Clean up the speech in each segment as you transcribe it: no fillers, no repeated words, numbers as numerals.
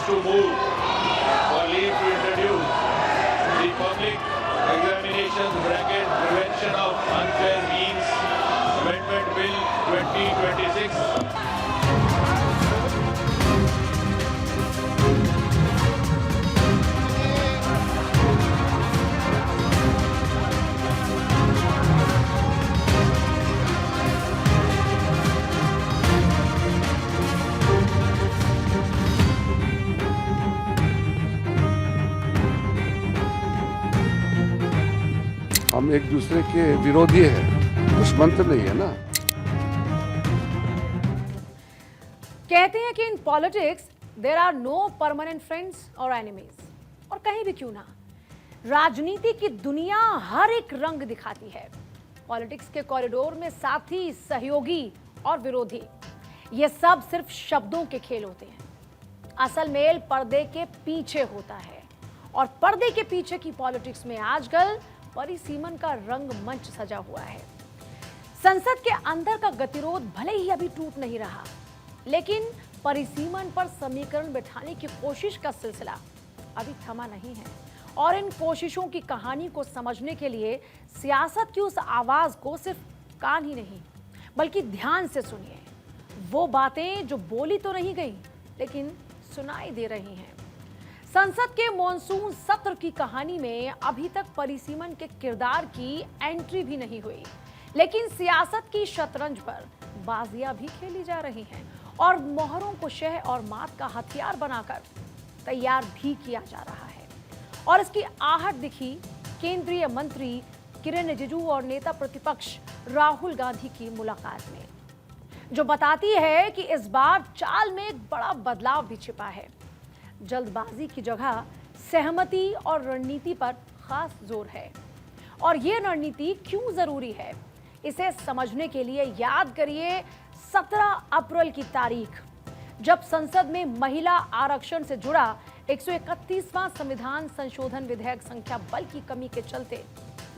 to move for leave to introduce the Public Examinations Bracket Prevention of Unfair Means Amendment Bill 2026. हम एक दूसरे के विरोधी हैं, दुश्मन तो नहीं है ना। कहते हैं कि in politics there are no permanent friends और एनिमीज, और कहीं भी क्यों ना, राजनीति की दुनिया हर एक रंग दिखाती है। पॉलिटिक्स के कॉरिडोर में साथी, सहयोगी और विरोधी, ये सब सिर्फ शब्दों के खेल होते हैं। असल मेल पर्दे के पीछे होता है, और पर्दे के पीछे की पॉलिटिक्स में आजकल परिसीमन का रंग मंच सजा हुआ है। संसद के अंदर का गतिरोध भले ही अभी टूट नहीं रहा, लेकिन परिसीमन पर समीकरण बैठाने की कोशिश का सिलसिला अभी थमा नहीं है। और इन कोशिशों की कहानी को समझने के लिए सियासत की उस आवाज को सिर्फ कान ही नहीं, बल्कि ध्यान से सुनिए। वो बातें जो बोली तो नहीं गई, लेकिन सुनाई दे रही हैं। संसद के मॉनसून सत्र की कहानी में अभी तक परिसीमन के किरदार की एंट्री भी नहीं हुई, लेकिन सियासत की शतरंज पर बाजियां भी खेली जा रही हैं और मोहरों को शह और मात का हथियार बनाकर तैयार भी किया जा रहा है। और इसकी आहट दिखी केंद्रीय मंत्री किरेन रिजिजू और नेता प्रतिपक्ष राहुल गांधी की मुलाकात में, जो बताती है कि इस बार चाल में एक बड़ा बदलाव भी छिपा है। जल्दबाजी की जगह सहमति और रणनीति पर खास जोर है। और ये रणनीति क्यों जरूरी है, इसे समझने के लिए याद करिए 17 अप्रैल की तारीख, जब संसद में महिला आरक्षण से जुड़ा 131वां संविधान संशोधन विधेयक संख्या बल की कमी के चलते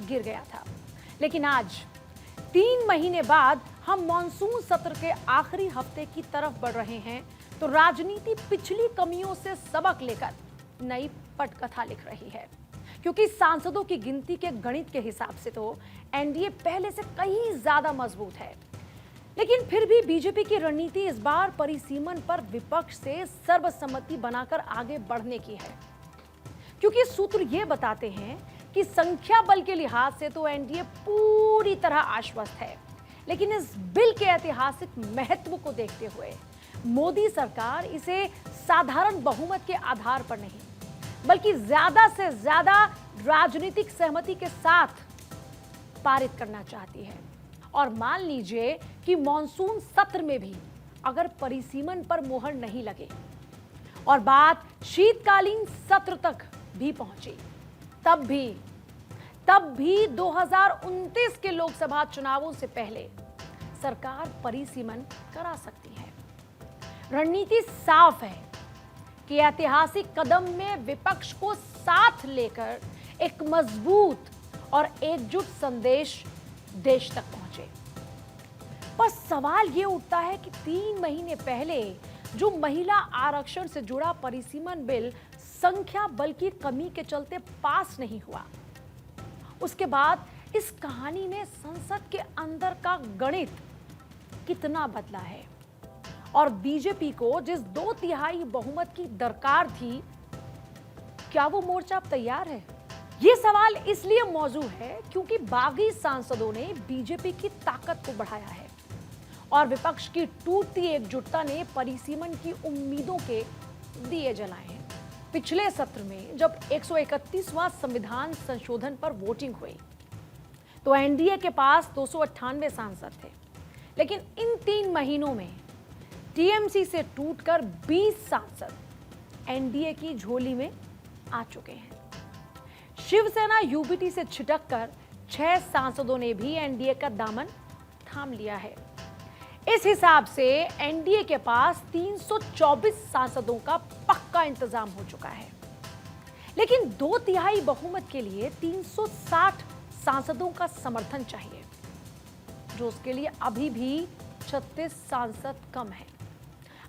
गिर गया था। लेकिन आज 3 महीने बाद हम मॉनसून सत्र के आखिरी हफ्ते की तरफ बढ़ रहे हैं, तो राजनीति पिछली कमियों से सबक लेकर नई पटकथा लिख रही है। क्योंकि सांसदों की गिनती के गणित के हिसाब से तो एनडीए पहले से कहीं ज्यादा मजबूत है, लेकिन फिर भी बीजेपी की रणनीति इस बार परिसीमन पर विपक्ष से सर्वसम्मति बनाकर आगे बढ़ने की है। क्योंकि सूत्र ये बताते हैं कि संख्या बल के लिहाज से तो एनडीए पूरी तरह आश्वस्त है, लेकिन इस बिल के ऐतिहासिक महत्व को देखते हुए मोदी सरकार इसे साधारण बहुमत के आधार पर नहीं, बल्कि ज्यादा से ज्यादा राजनीतिक सहमति के साथ पारित करना चाहती है। और मान लीजिए कि मॉनसून सत्र में भी अगर परिसीमन पर मोहर नहीं लगे और बात शीतकालीन सत्र तक भी पहुंची, तब भी 2029 के लोकसभा चुनावों से पहले सरकार परिसीमन करा सकती है। रणनीति साफ है कि ऐतिहासिक कदम में विपक्ष को साथ लेकर एक मजबूत और एकजुट संदेश देश तक पहुंचे। पर सवाल यह उठता है कि 3 महीने पहले जो महिला आरक्षण से जुड़ा परिसीमन बिल संख्या बल की कमी के चलते पास नहीं हुआ, उसके बाद इस कहानी में संसद के अंदर का गणित कितना बदला है, और बीजेपी को जिस 2/3 बहुमत की दरकार थी, क्या वो मोर्चा अब तैयार है? ये सवाल इसलिए मौजू है क्योंकि बागी सांसदों ने बीजेपी की ताकत को बढ़ाया है और विपक्ष की टूटती एकजुटता ने परिसीमन की उम्मीदों के दिए जलाए हैं। पिछले सत्र में जब 131वां संविधान संशोधन पर वोटिंग हुई, तो एनडीए के पास 298 सांसद थे, लेकिन इन 3 महीनों में टीएमसी से टूटकर 20 सांसद एनडीए की झोली में आ चुके हैं। शिवसेना यूबीटी से छिटककर 6 सांसदों ने भी एनडीए का दामन थाम लिया है। इस हिसाब से एनडीए के पास 324 सांसदों का पक्का इंतजाम हो चुका है, लेकिन 2/3 बहुमत के लिए 360 सांसदों का समर्थन चाहिए, जो उसके लिए अभी भी 36 सांसद कम है।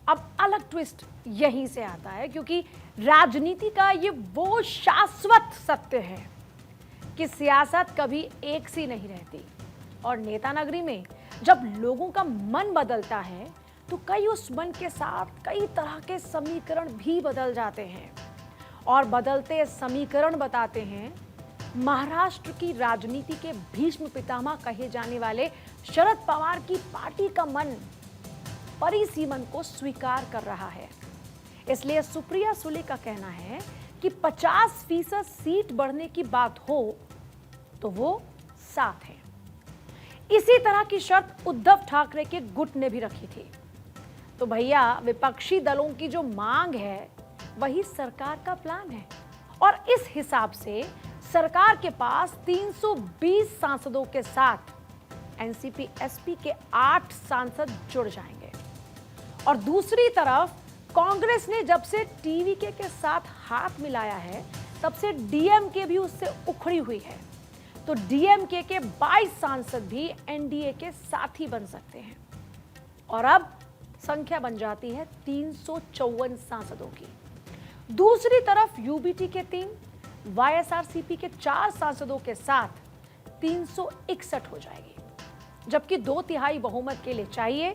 अब अलग ट्विस्ट यहीं से आता है, क्योंकि राजनीति का ये वो शाश्वत सत्य है कि सियासत कभी एक सी नहीं रहती, और नेता नगरी में जब लोगों का मन बदलता है तो कई उस मन के साथ कई तरह के समीकरण भी बदल जाते हैं। और बदलते समीकरण बताते हैं महाराष्ट्र की राजनीति के भीष्म पितामह कहे जाने वाले शरद पवार की पार्टी का मन परिसीमन को स्वीकार कर रहा है। इसलिए सुप्रिया सुले का कहना है कि 50% सीट बढ़ने की बात हो तो वो साथ है। इसी तरह की शर्त उद्धव ठाकरे के गुट ने भी रखी थी। तो भैया, विपक्षी दलों की जो मांग है वही सरकार का प्लान है, और इस हिसाब से सरकार के पास 320 सांसदों के साथ एनसीपी एसपी के 8 सांसद जुड़ जाएंगे। और दूसरी तरफ कांग्रेस ने जब से टीवीके के साथ हाथ मिलाया है तब से डीएमके भी उससे उखड़ी हुई है। तो डीएमके के 22 सांसद भी एनडीए के साथी बन सकते हैं, और अब संख्या बन जाती है 354 सांसदों की। दूसरी तरफ यूबीटी के 3, वाईएसआरसीपी के 4 सांसदों के साथ 361 हो जाएगी, जबकि 2/3 बहुमत के लिए चाहिए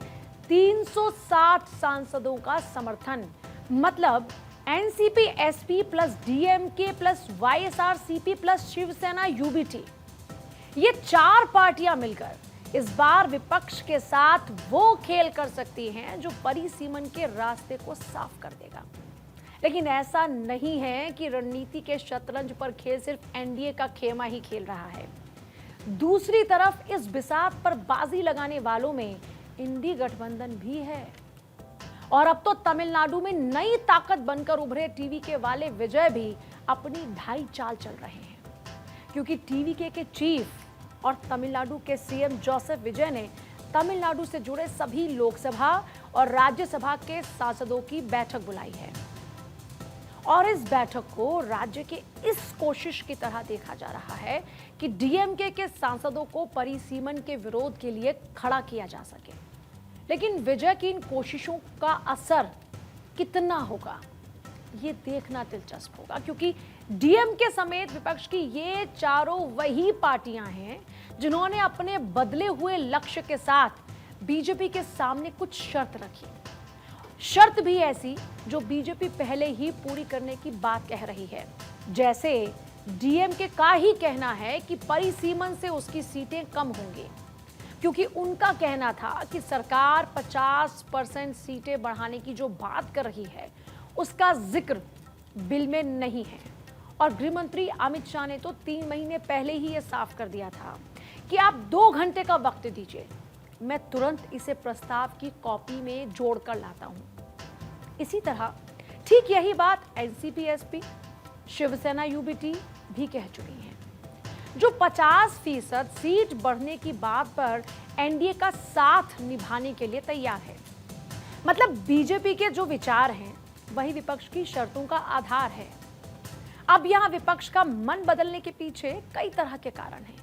360 सांसदों का समर्थन। मतलब NCP SP plus DMK plus YSRCP plus Shiv Sena UBT, ये 4 पार्टियां मिलकर इस बार विपक्ष के साथ वो खेल कर सकती हैं जो परिसीमन के रास्ते को साफ कर देगा। लेकिन ऐसा नहीं है कि रणनीति के शतरंज पर खेल सिर्फ एनडीए का खेमा ही खेल रहा है। दूसरी तरफ इस बिसात पर बाजी लगाने वालों में इंडी गठबंधन भी है। और अब तो तमिलनाडु में नई ताकत बनकर उभरे टीवीके वाले विजय भी अपनी ढाई चाल चल रहे हैं, क्योंकि टीवीके के चीफ और तमिलनाडु के सीएम जोसेफ विजय ने तमिलनाडु से जुड़े सभी लोकसभा और राज्यसभा के सांसदों की बैठक बुलाई है। और इस बैठक को राज्य के इस कोशिश की तरह देखा जा रहा है कि डीएमके के सांसदों को परिसीमन के विरोध के लिए खड़ा किया जा सके। लेकिन विजय की इन कोशिशों का असर कितना होगा, ये देखना दिलचस्प होगा, क्योंकि डीएमके समेत विपक्ष की ये चारों वही पार्टियां हैं जिन्होंने अपने बदले हुए लक्ष्य के साथ बीजेपी के सामने कुछ शर्त रखी। शर्त भी ऐसी जो बीजेपी पहले ही पूरी करने की बात कह रही है। जैसे डीएमके का ही कहना है कि परिसीमन से उसकी सीटें कम होंगी, क्योंकि उनका कहना था कि सरकार 50% सीटें बढ़ाने की जो बात कर रही है उसका जिक्र बिल में नहीं है। और गृह मंत्री अमित शाह ने तो 3 महीने पहले ही यह साफ कर दिया था कि आप 2 घंटे का वक्त दीजिए, मैं तुरंत इसे प्रस्ताव की कॉपी में जोड़कर लाता हूं। इसी तरह ठीक यही बात एनसीपी एसपी, शिवसेना यूबीटी भी कह चुकी हैं, जो 50% सीट बढ़ने की बात पर एनडीए का साथ निभाने के लिए तैयार है। मतलब बीजेपी के जो विचार हैं वही विपक्ष की शर्तों का आधार है। अब यहां विपक्ष का मन बदलने के पीछे कई तरह के कारण हैं,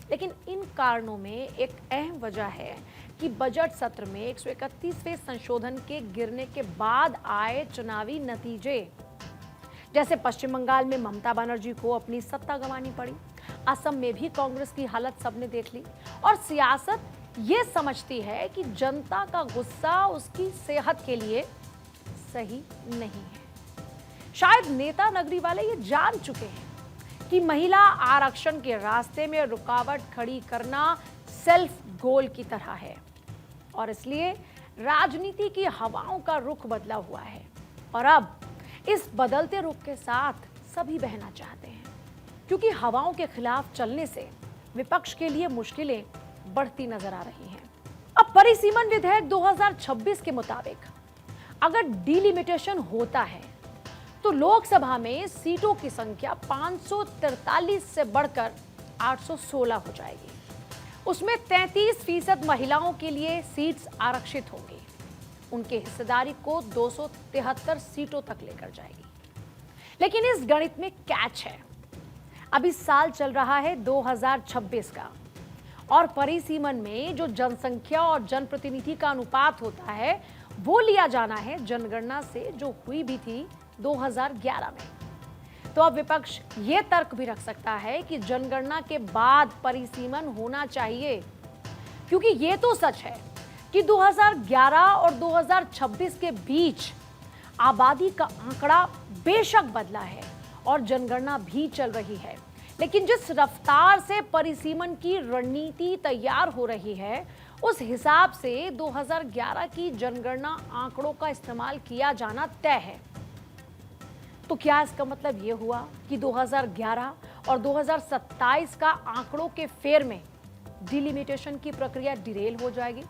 लेकिन इन कारणों में एक अहम वजह है कि बजट सत्र में 131वें संशोधन के गिरने के बाद आए चुनावी नतीजे। जैसे पश्चिम बंगाल में ममता बनर्जी को अपनी सत्ता गंवानी पड़ी, असम में भी कांग्रेस की हालत सबने देख ली, और सियासत ये समझती है कि जनता का गुस्सा उसकी सेहत के लिए सही नहीं है। शायद नेता नगरी वाले ये जान चुके हैं कि महिला आरक्षण के रास्ते में रुकावट खड़ी करना सेल्फ गोल की तरह है, और इसलिए राजनीति की हवाओं का रुख बदला हुआ है। और अब इस बदलते रुख के साथ सभी बहना चाहते हैं, क्योंकि हवाओं के खिलाफ चलने से विपक्ष के लिए मुश्किलें बढ़ती नजर आ रही हैं। अब परिसीमन विधेयक 2026 के मुताबिक अगर डिलिमिटेशन होता है तो लोकसभा में सीटों की संख्या 543 से बढ़कर 816 हो जाएगी। उसमें 33% महिलाओं के लिए सीट्स आरक्षित होंगी, उनकी हिस्सेदारी को 273 सीटों तक लेकर जाएगी। लेकिन इस गणित में कैच है। अभी साल चल रहा है 2026 का, और परिसीमन में जो जनसंख्या और जनप्रतिनिधि का अनुपात होता है वो लिया जाना है जनगणना से जो हुई भी थी 2011 में। तो अब विपक्ष ये तर्क भी रख सकता है कि जनगणना के बाद परिसीमन होना चाहिए, क्योंकि ये तो सच है कि 2011 और 2026 के बीच आबादी का आंकड़ा बेशक बदला है और जनगणना भी चल रही है, लेकिन जिस रफ्तार से परिसीमन की रणनीति तैयार हो रही है उस हिसाब से 2011 की जनगणना आंकड़ों का इस्तेमाल किया जाना तय है। तो क्या इसका मतलब यह हुआ कि 2011 और 2027 का आंकड़ों के फेर में डिलिमिटेशन की प्रक्रिया डिरेल हो जाएगी?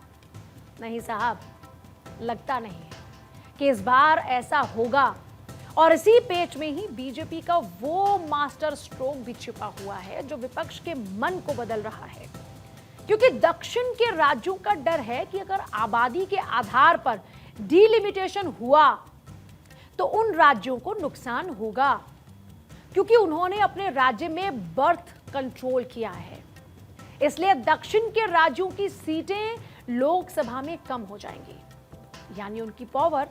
नहीं साहब, लगता नहीं है कि इस बार ऐसा होगा। और इसी पेच में ही बीजेपी का वो मास्टर स्ट्रोक भी छिपा हुआ है जो विपक्ष के मन को बदल रहा है, क्योंकि दक्षिण के राज्यों का डर है कि अगर आबादी के आधार पर डिलिमिटेशन हुआ तो उन राज्यों को नुकसान होगा, क्योंकि उन्होंने अपने राज्य में बर्थ कंट्रोल किया है। इसलिए दक्षिण के राज्यों की सीटें लोकसभा में कम हो जाएंगी, यानी उनकी पावर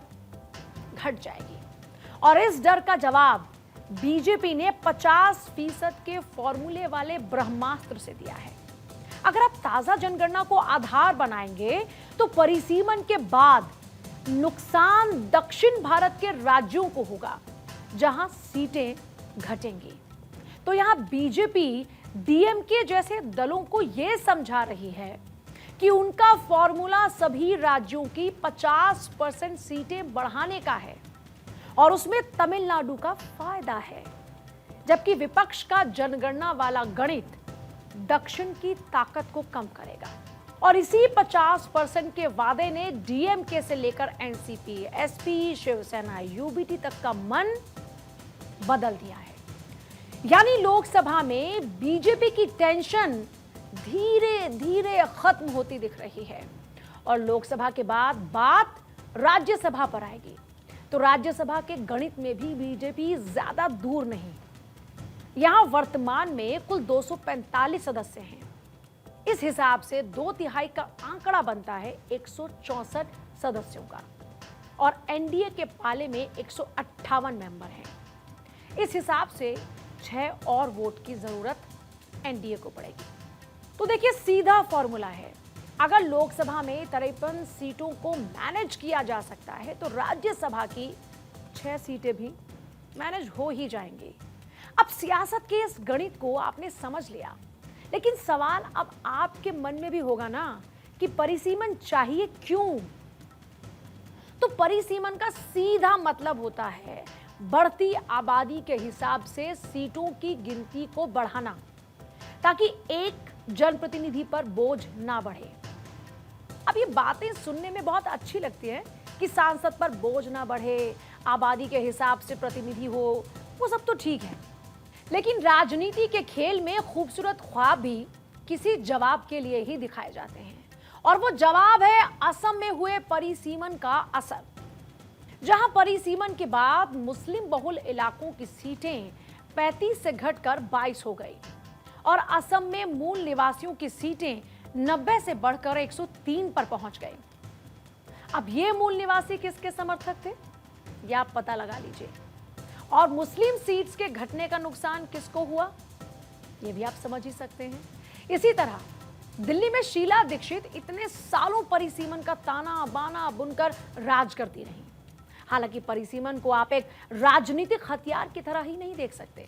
घट जाएगी। और इस डर का जवाब बीजेपी ने 50% के फॉर्मूले वाले ब्रह्मास्त्र से दिया है। अगर आप ताजा जनगणना को आधार बनाएंगे तो परिसीमन के बाद नुकसान दक्षिण भारत के राज्यों को होगा जहां सीटें घटेंगी। तो यहां बीजेपी डीएमके जैसे दलों को यह समझा रही है कि उनका फॉर्मूला सभी राज्यों की 50% सीटें बढ़ाने का है और उसमें तमिलनाडु का फायदा है, जबकि विपक्ष का जनगणना वाला गणित दक्षिण की ताकत को कम करेगा। और इसी 50% के वादे ने डीएमके से लेकर एनसीपी, एसपी, शिवसेना, यूबीटी तक का मन बदल दिया है। यानी लोकसभा में बीजेपी की टेंशन धीरे धीरे खत्म होती दिख रही है और लोकसभा के बाद बात राज्यसभा पर आएगी। तो राज्यसभा के गणित में भी बीजेपी ज्यादा दूर नहीं। यहां वर्तमान में कुल 245 सदस्य हैं। इस हिसाब से 2/3 का आंकड़ा बनता है 164 सदस्यों का और एनडीए के पाले में 158 मेंबर हैं। इस हिसाब से 6 और वोट की जरूरत एनडीए को पड़ेगी। तो देखिए, सीधा फॉर्मूला है। अगर लोकसभा में 53 सीटों को मैनेज किया जा सकता है तो राज्यसभा की 6 सीटें भी मैनेज हो ही जाएंगी। अब सियासत के इस गणित को आपने समझ लिया, लेकिन सवाल अब आपके मन में भी होगा ना कि परिसीमन चाहिए क्यों? तो परिसीमन का सीधा मतलब होता है बढ़ती आबादी के हिसाब से सीटों की गिनती को बढ़ाना, ताकि एक जनप्रतिनिधि पर बोझ ना बढ़े। अब ये बातें सुनने में बहुत अच्छी लगती है कि सांसद पर बोझ ना बढ़े, आबादी के हिसाब से प्रतिनिधि हो, वो सब तो ठीक है, लेकिन राजनीति के खेल में खूबसूरत ख्वाब भी किसी जवाब के लिए ही दिखाए जाते हैं, और वो जवाब है असम में हुए परिसीमन का असर, जहां परिसीमन के बाद मुस्लिम बहुल इलाकों की सीटें 35 से घटकर 22 हो गई और असम में मूल निवासियों की सीटें 90 से बढ़कर 103 पर पहुंच गई। अब ये मूल निवासी किसके समर्थक थे, ये आप पता लगा लीजिए। और मुस्लिम सीट्स के घटने का नुकसान किसको हुआ, ये भी आप समझ ही सकते हैं। इसी तरह दिल्ली में शीला दीक्षित इतने सालों परिसीमन का ताना बाना बुनकर राज करती रही। हालांकि परिसीमन को आप एक राजनीतिक हथियार की तरह ही नहीं देख सकते,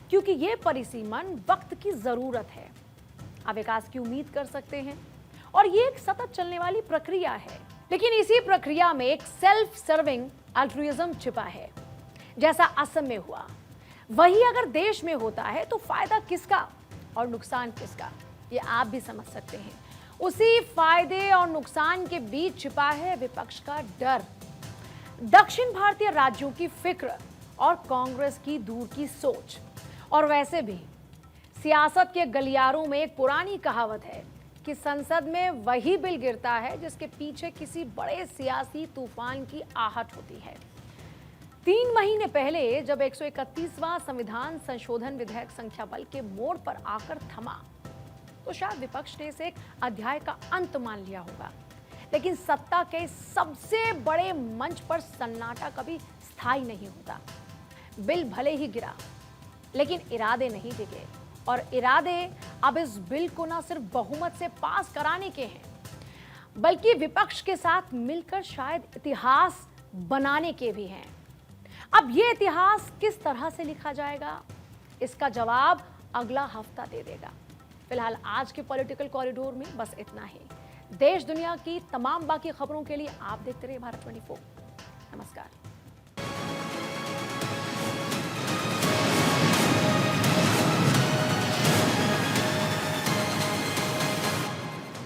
क्योंकि ये परिसीमन वक्त की जरूरत है। आप विकास की उम्मीद कर सकते हैं और ये एक सतत चलने वाली प्रक्रिया है, लेकिन इसी प्रक्रिया में एक सेल्फ सर्विंग अल्ट्रुइज्म छिपा है। जैसा असम में हुआ, वही अगर देश में होता है तो फायदा किसका और नुकसान किसका, ये आप भी समझ सकते हैं। उसी फायदे और नुकसान के बीच छिपा है विपक्ष का डर, दक्षिण भारतीय राज्यों की फिक्र और कांग्रेस की दूर की सोच। और वैसे भी सियासत के गलियारों में एक पुरानी कहावत है कि संसद में वही बिल गिरता है जिसके पीछे किसी बड़े सियासी तूफान की आहट होती है। 3 महीने पहले जब 131वां संविधान संशोधन विधेयक संख्या बल के मोड़ पर आकर थमा, तो शायद विपक्ष ने इसे एक अध्याय का अंत मान लिया होगा। लेकिन सत्ता के सबसे बड़े मंच पर सन्नाटा कभी स्थायी नहीं होता। बिल भले ही गिरा, लेकिन इरादे नहीं डिगे, और इरादे अब इस बिल को ना सिर्फ बहुमत से पास कराने के हैं, बल्कि विपक्ष के साथ मिलकर शायद इतिहास बनाने के भी हैं। अब ये इतिहास किस तरह से लिखा जाएगा, इसका जवाब अगला हफ्ता दे देगा। फिलहाल आज के पॉलिटिकल कॉरिडोर में बस इतना ही। देश दुनिया की तमाम बाकी खबरों के लिए आप देखते रहिए भारत 24। नमस्कार।